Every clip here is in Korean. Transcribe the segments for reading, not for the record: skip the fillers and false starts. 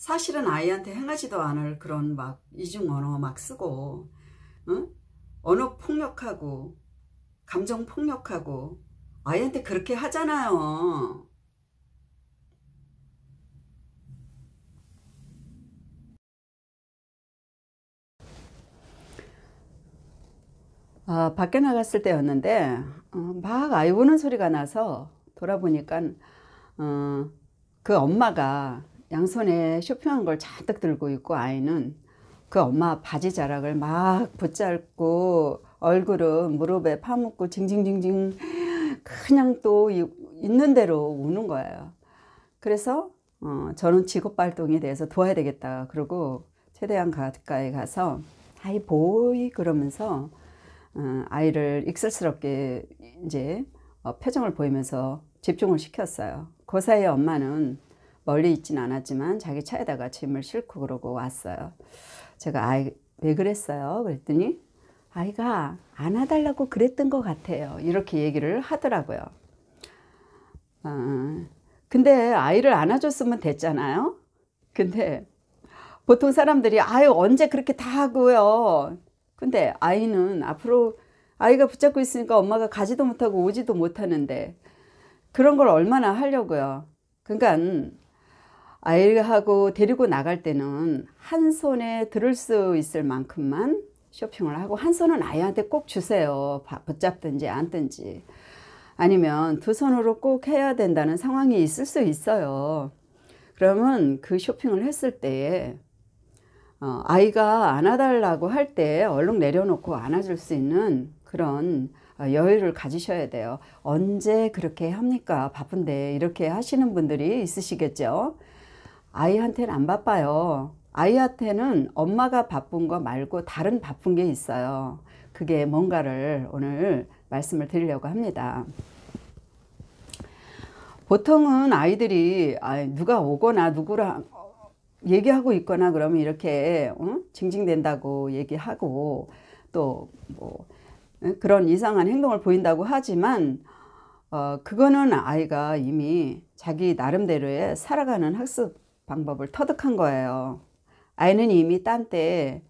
사실은 아이한테 행하지도 않을 그런 막 이중 언어 막 쓰고, 응? 언어 폭력하고 감정 폭력하고 아이한테 그렇게 하잖아요. 밖에 나갔을 때였는데 막 아이 우는 소리가 나서 돌아보니까 그 엄마가 양손에 쇼핑한 걸 잔뜩 들고 있고, 아이는 그 엄마 바지 자락을 막 붙잡고 얼굴은 무릎에 파묻고 징징징징 그냥 또 있는 대로 우는 거예요. 그래서 저는 직업발동에 대해서 도와야 되겠다 그러고 최대한 가까이 가서 아이 보이 그러면서 아이를 익살스럽게 이제 표정을 보이면서 집중을 시켰어요. 그 사이에 엄마는 멀리 있진 않았지만 자기 차에다가 짐을 싣고 그러고 왔어요. 제가 아이 왜 그랬어요? 그랬더니 아이가 안아달라고 그랬던 것 같아요. 이렇게 얘기를 하더라고요. 근데 아이를 안아줬으면 됐잖아요. 근데 보통 사람들이 아유 언제 그렇게 다 하고요. 근데 아이는 앞으로 아이가 붙잡고 있으니까 엄마가 가지도 못하고 오지도 못하는데 그런 걸 얼마나 하려고요. 그러니까 아이하고 데리고 나갈 때는 한 손에 들을 수 있을 만큼만 쇼핑을 하고 한 손은 아이한테 꼭 주세요. 붙잡든지 안든지. 아니면 두 손으로 꼭 해야 된다는 상황이 있을 수 있어요. 그러면 그 쇼핑을 했을 때에 아이가 안아달라고 할 때 얼른 내려놓고 안아줄 수 있는 그런 여유를 가지셔야 돼요. 언제 그렇게 합니까? 바쁜데 이렇게 하시는 분들이 있으시겠죠. 아이한테는 안 바빠요. 아이한테는 엄마가 바쁜 거 말고 다른 바쁜 게 있어요. 그게 뭔가를 오늘 말씀을 드리려고 합니다. 보통은 아이들이 누가 오거나 누구랑 얘기하고 있거나 그러면 이렇게 징징댄다고 얘기하고 또 뭐 그런 이상한 행동을 보인다고 하지만 그거는 아이가 이미 자기 나름대로의 살아가는 학습 방법을 터득한 거예요. 아이는 이미 딴 때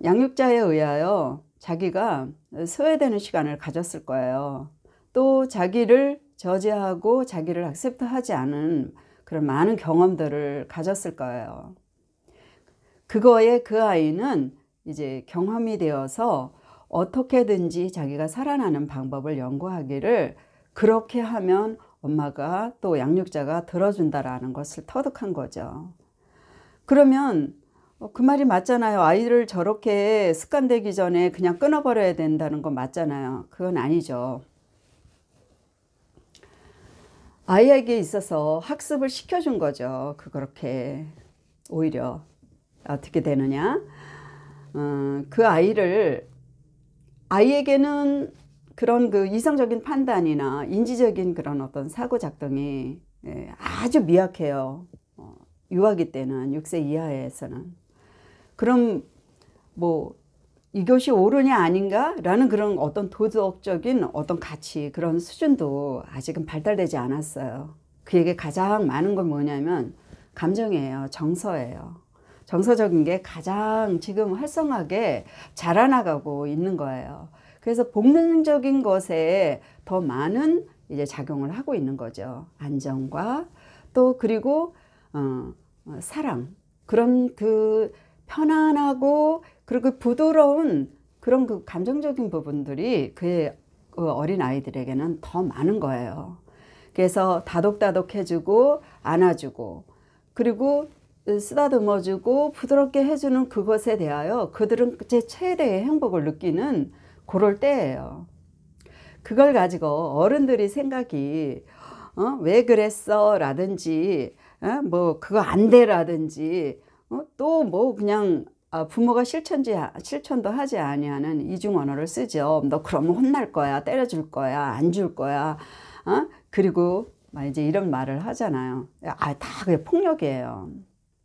양육자에 의하여 자기가 소외되는 시간을 가졌을 거예요. 또 자기를 저지하고 자기를 액셉트하지 않은 그런 많은 경험들을 가졌을 거예요. 그거에 그 아이는 이제 경험이 되어서 어떻게든지 자기가 살아나는 방법을 연구하기를, 그렇게 하면 엄마가 또 양육자가 들어준다라는 것을 터득한 거죠. 그러면 그 말이 맞잖아요. 아이를 저렇게 습관되기 전에 그냥 끊어버려야 된다는 건 맞잖아요. 그건 아니죠. 아이에게 있어서 학습을 시켜준 거죠. 그렇게 오히려 어떻게 되느냐, 그 아이에게는 그런 그 이성적인 판단이나 인지적인 그런 어떤 사고 작동이 아주 미약해요. 유아기 때는 6세 이하에서는. 그럼 뭐 이것이 옳으냐 아닌가 라는 그런 어떤 도덕적인 어떤 가치, 그런 수준도 아직은 발달되지 않았어요. 그에게 가장 많은 건 뭐냐면 감정이에요. 정서예요. 정서적인 게 가장 지금 활성하게 자라나가고 있는 거예요. 그래서 본능적인 것에 더 많은 이제 작용을 하고 있는 거죠. 안정과 또 그리고 사랑, 그런 그 편안하고 그리고 부드러운 그런 그 감정적인 부분들이 그 어린 아이들에게는 더 많은 거예요. 그래서 다독다독해주고 안아주고 그리고 쓰다듬어주고 부드럽게 해주는 그것에 대하여 그들은 제 최대의 행복을 느끼는 그럴 때예요. 그걸 가지고 어른들이 생각이 왜 그랬어 라든지 뭐 그거 안 돼 라든지 또 뭐 그냥 부모가 실천도 하지 아니하는 이중 언어를 쓰죠. 너 그러면 혼날 거야, 때려줄 거야, 안 줄 거야, 그리고 이제 이런 말을 하잖아요. 다 그게 폭력이에요.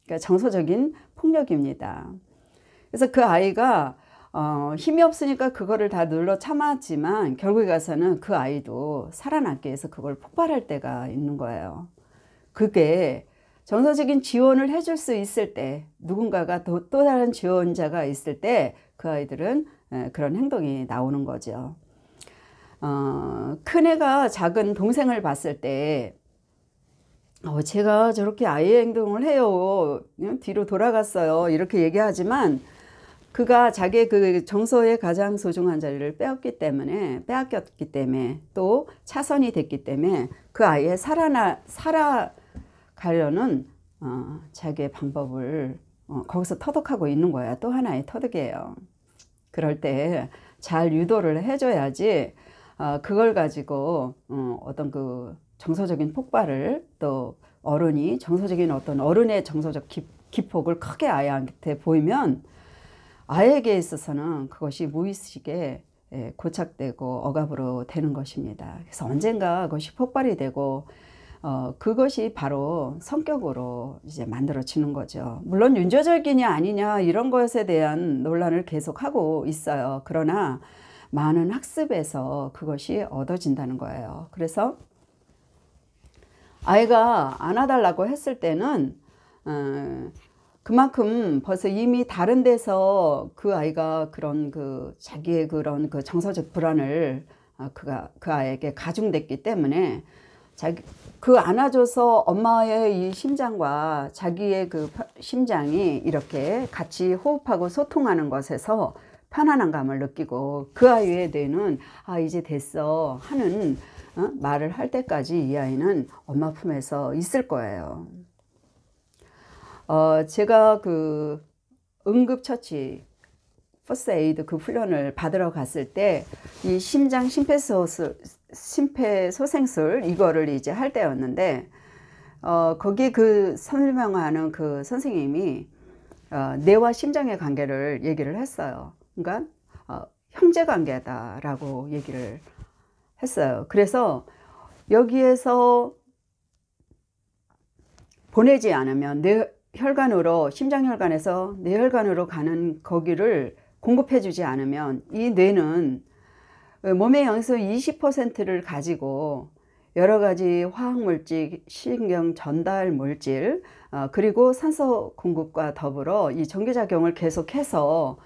그러니까 정서적인 폭력입니다. 그래서 그 아이가 힘이 없으니까 그거를 다 눌러 참았지만 결국에 가서는 그 아이도 살아남기 위해서 그걸 폭발할 때가 있는 거예요. 그게 정서적인 지원을 해줄 수 있을 때, 누군가가 또 다른 지원자가 있을 때 그 아이들은 그런 행동이 나오는 거죠. 큰애가 작은 동생을 봤을 때 제가 저렇게 아이의 행동을 해요, 뒤로 돌아갔어요, 이렇게 얘기하지만 그가 자기의 그 정서의 가장 소중한 자리를 빼앗겼기 때문에 또 차선이 됐기 때문에 그 아이의 살아가려는 자기의 방법을 거기서 터득하고 있는 거야. 또 하나의 터득이에요. 그럴 때 잘 유도를 해줘야지 그걸 가지고 어떤 그 정서적인 폭발을, 또 어른의 정서적 기폭을 크게 아이한테 보이면 아이에게 있어서는 그것이 무의식에 고착되고 억압으로 되는 것입니다. 그래서 언젠가 그것이 폭발이 되고 그것이 바로 성격으로 이제 만들어지는 거죠. 물론 윤조적이냐 아니냐 이런 것에 대한 논란을 계속하고 있어요. 그러나 많은 학습에서 그것이 얻어진다는 거예요. 그래서 아이가 안아달라고 했을 때는 그만큼 벌써 이미 다른 데서 그 아이가 그런 자기의 그런 정서적 불안을 그 아이에게 가중됐기 때문에 그 안아줘서 엄마의 이 심장과 자기의 그 심장이 이렇게 같이 호흡하고 소통하는 것에서 편안한 감을 느끼고 그 아이의 뇌는 이제 됐어 하는 말을 할 때까지 이 아이는 엄마 품에서 있을 거예요. 제가 그 응급처치 퍼스트 에이드 그 훈련을 받으러 갔을 때 이 심장 심폐소생술 이거를 이제 할 때였는데 거기 그 설명하는 그 선생님이 뇌와 심장의 관계를 얘기를 했어요. 그러니까 형제 관계다라고 얘기를 했어요. 그래서 여기에서 보내지 않으면 심장혈관에서 뇌혈관으로 가는 거기를 공급해 주지 않으면 이 뇌는 몸의 영에서 20%를 가지고 여러 가지 화학물질, 신경 전달 물질, 그리고 산소 공급과 더불어 이 전기작용을 계속해서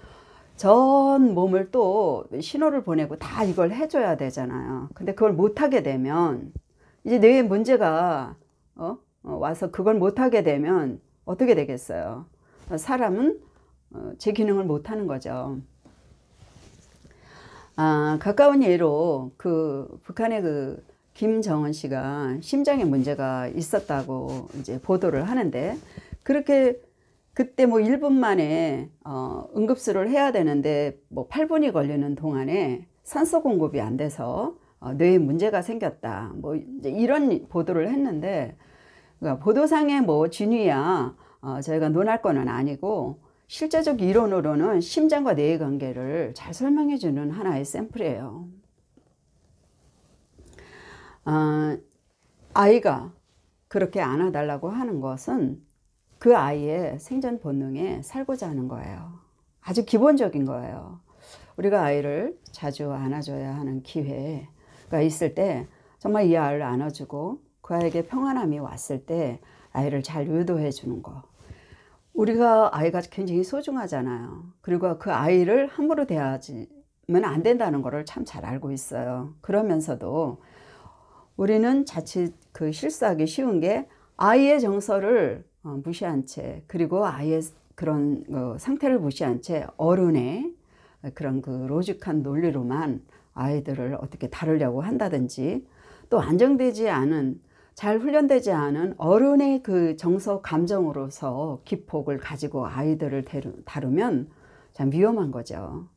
전 몸을 또 신호를 보내고 다 이걸 해줘야 되잖아요. 근데 그걸 못하게 되면 이제 뇌에 문제가 와서 그걸 못하게 되면 어떻게 되겠어요? 사람은 제 기능을 못하는 거죠. 가까운 예로 북한의 김정은 씨가 심장에 문제가 있었다고 이제 보도를 하는데, 그렇게 그때 1분 만에 응급수를 해야 되는데 8분이 걸리는 동안에 산소 공급이 안 돼서 뇌에 문제가 생겼다, 이제 이런 보도를 했는데, 그러니까 보도상의 진위야 저희가 논할 거는 아니고 실제적 이론으로는 심장과 뇌의 관계를 잘 설명해 주는 하나의 샘플이에요. 아이가 그렇게 안아달라고 하는 것은 그 아이의 생존 본능에 살고자 하는 거예요. 아주 기본적인 거예요. 우리가 아이를 자주 안아줘야 하는 기회가 있을 때 정말 이 아이를 안아주고 그 아이에게 평안함이 왔을 때 아이를 잘 유도해 주는 거. 아이가 굉장히 소중하잖아요. 그리고 그 아이를 함부로 대하면 안 된다는 거를 참 잘 알고 있어요. 그러면서도 우리는 자칫 실수하기 쉬운 게 아이의 정서를 무시한 채, 그리고 아이의 그런 상태를 무시한 채 어른의 그런 로직한 논리로만 아이들을 어떻게 다루려고 한다든지, 또 안정되지 않은, 잘 훈련되지 않은 어른의 정서 감정으로서 기폭을 가지고 아이들을 다루면 참 위험한 거죠.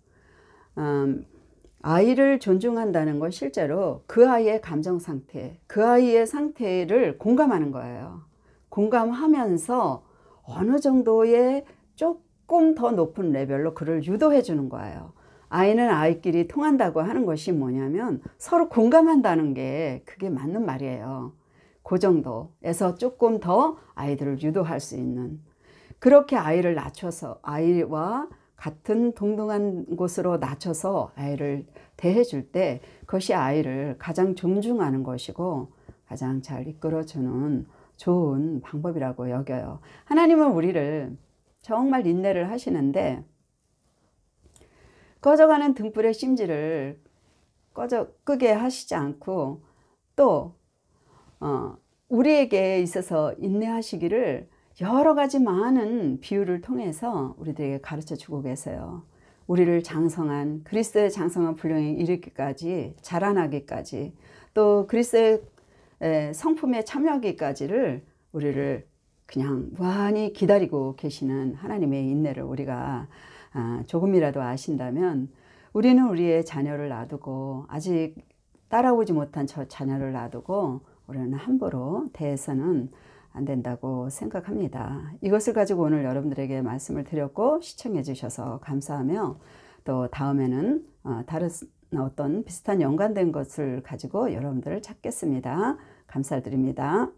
아이를 존중한다는 건 실제로 그 아이의 감정 상태, 그 아이의 상태를 공감하는 거예요. 공감하면서 어느 정도의 조금 더 높은 레벨로 그를 유도해 주는 거예요. 아이는 아이끼리 통한다고 하는 것이 뭐냐면 서로 공감한다는 게 그게 맞는 말이에요. 그 정도에서 조금 더 아이들을 유도할 수 있는, 그렇게 아이를 낮춰서 아이와 같은 동등한 곳으로 낮춰서 아이를 대해줄 때 그것이 아이를 가장 존중하는 것이고 가장 잘 이끌어주는 좋은 방법이라고 여겨요. 하나님은 우리를 정말 인내를 하시는데 꺼져가는 등불의 심지를 끄게 하시지 않고 또 우리에게 있어서 인내하시기를 여러 가지 많은 비유를 통해서 우리들에게 가르쳐 주고 계세요. 우리를 장성한 그리스도의 장성한 분량에 이르기까지 자라나기까지 또 그리스도의 성품에 참여하기까지를 우리를 그냥 무한히 기다리고 계시는 하나님의 인내를 우리가 조금이라도 아신다면 우리는 우리의 자녀를 놔두고 아직 따라오지 못한 저 자녀를 놔두고 우리는 함부로 대해서는 안 된다고 생각합니다. 이것을 가지고 오늘 여러분들에게 말씀을 드렸고 시청해 주셔서 감사하며 또 다음에는 다른 어떤 비슷한 연관된 것을 가지고 여러분들을 찾겠습니다. 감사드립니다.